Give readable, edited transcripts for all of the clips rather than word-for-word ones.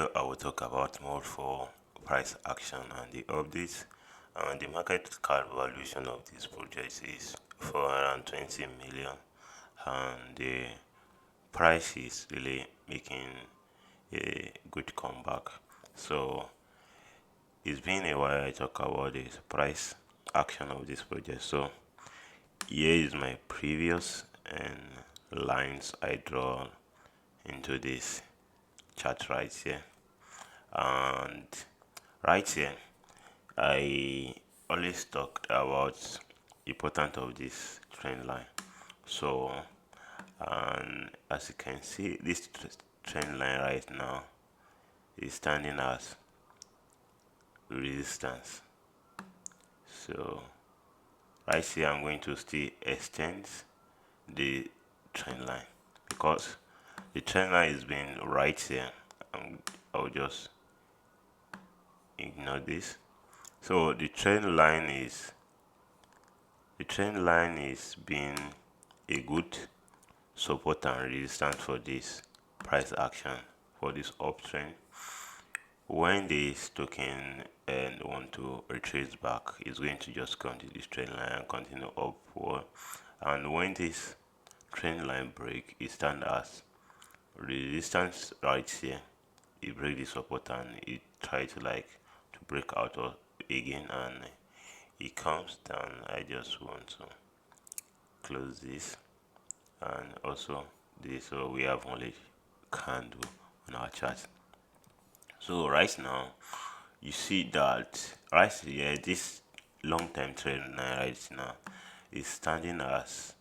video, I will talk about Morpho price action and the updates. And the market cap valuation of this project is 420 million, and the price is really making a good comeback. So it's been a while I talk about the price action of this project. So here is my previous and lines I draw into this chart right here. And right here I always talked about the importance of this trend line. So and as you can see, this trend line right now is standing as resistance. So right here I'm going to still extend the trend line because the trend line is being right here. I'll just ignore this. So the trend line is being a good support and resistance for this price action, for this uptrend. When this token and want to retrace back, it's going to just come to this trend line and continue upward. And when this trend line break, it stands as resistance right here. It break the support and it try to break out of again, and it comes down. I just want to close this and also this, so we have only candle on our chart. So right now you see that right here this long term trend line right now is standing as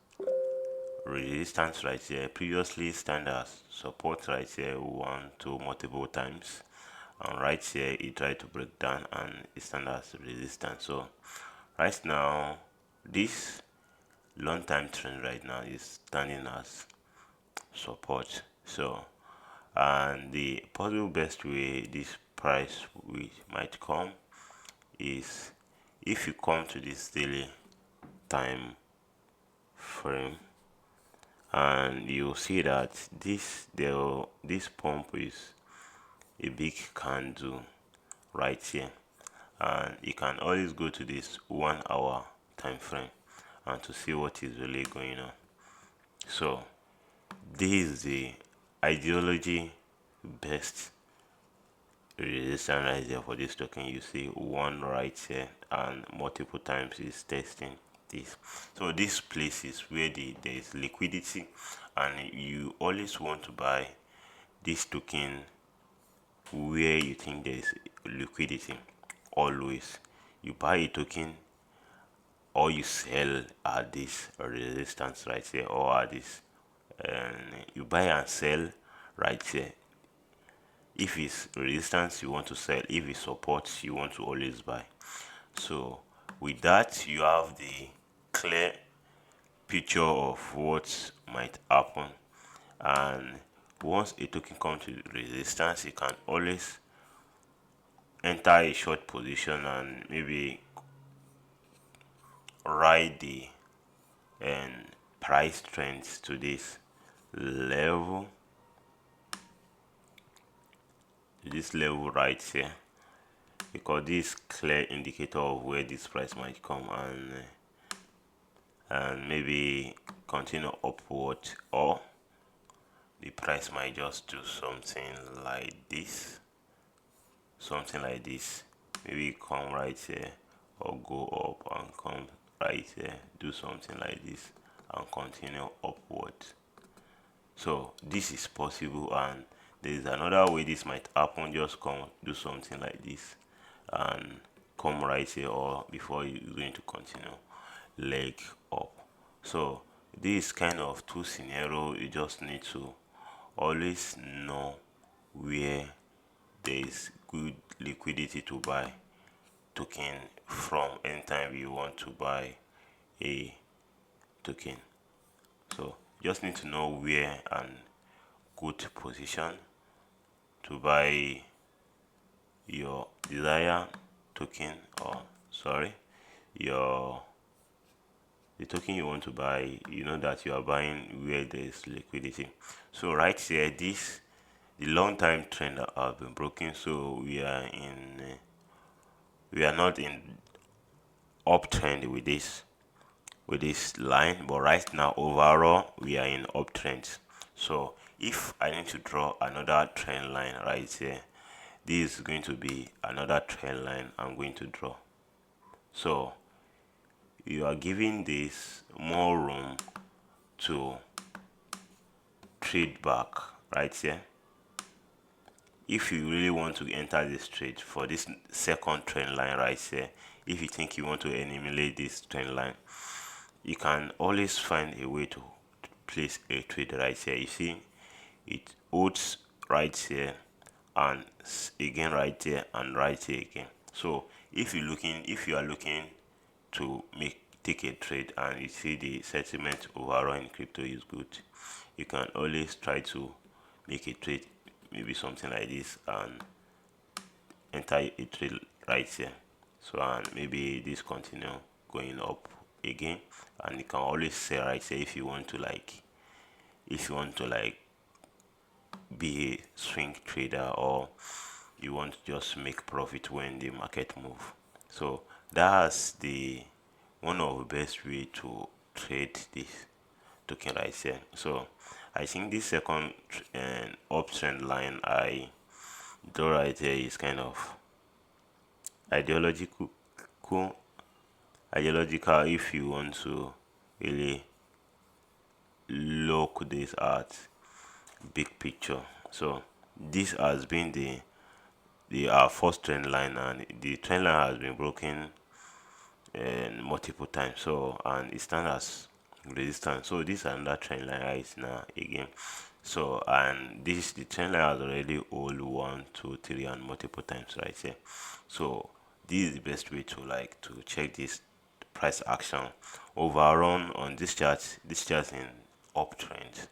resistance right here, previously stand as support right here one to multiple times, and right here it tried to break down and it stand as resistance. So right now this long time trend right now is standing as support. So and the possible best way this price might come is if you come to this daily time frame, and you'll see that this pump is a big candle right here, and you can always go to this 1 hour time frame and to see what is really going on. So this is the ideology best resistance right there for this token. You see one right here and multiple times is testing this. So this place is where there is liquidity, and you always want to buy this token where you think there is liquidity. Always you buy a token or you sell at this resistance right here, or at this, and you buy and sell right here. If it's resistance you want to sell, if it's support you want to always buy. So with that you have the clear picture of what might happen, and once a token comes to resistance you can always enter a short position and maybe ride the and price trends to this level, right here, because this clear indicator of where this price might come, and maybe continue upward, or the price might just do something like this, maybe come right here or go up and come right here, do something like this and continue upward. So this is possible, and there is another way this might happen. Just come do something like this and come right here, or before you're going to continue leg up. So this kind of two scenario, you just need to always know where there is good liquidity to buy token from anytime you want to buy a token. So just need to know where and good position to buy your desired token, or sorry, your the token you want to buy. You know that you are buying where there is liquidity. So right here, this the long time trend have been broken, so we are not in uptrend with this line, but right now overall we are in uptrend. So if I need to draw another trend line right here, this is going to be another trend line I'm going to draw. So you are giving this more room to trade back right here. If you really want to enter this trade for this second trend line right here, if you think you want to eliminate this trend line, you can always find a way to place a trade right here. You see it holds right here and again right here and right here again. So if you are looking to take a trade and you see the sentiment overall in crypto is good, you can always try to make a trade, maybe something like this, and enter a trade right here. So and maybe this continue going up again, and you can always say right here if you want to be a swing trader, or you want to just make profit when the market move. So that's the one of the best way to trade this token right here. So I think this second uptrend line I draw right here is kind of ideological cool, ideological if you want to really look this at big picture. So this has been the first trend line, and the trend line has been broken multiple times, so and it stands as resistance. So this is another trend line right now again. So and this the trend line has already hold 1 2 3 and multiple times right here. So this is the best way to check this price action overrun on this chart. This chart in uptrend.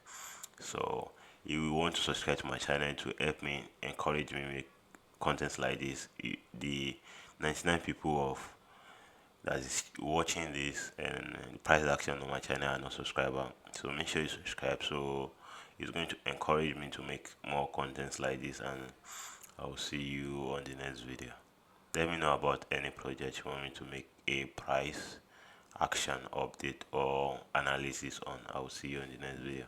So if you want to subscribe to my channel to help me encourage me make contents like this, the 99 people of that is watching this and price action on my channel are not subscriber, so make sure you subscribe. So it's going to encourage me to make more contents like this, and I'll see you on the next video. Let me know about any project you want me to make a price action update or analysis on. I'll see you in the next video.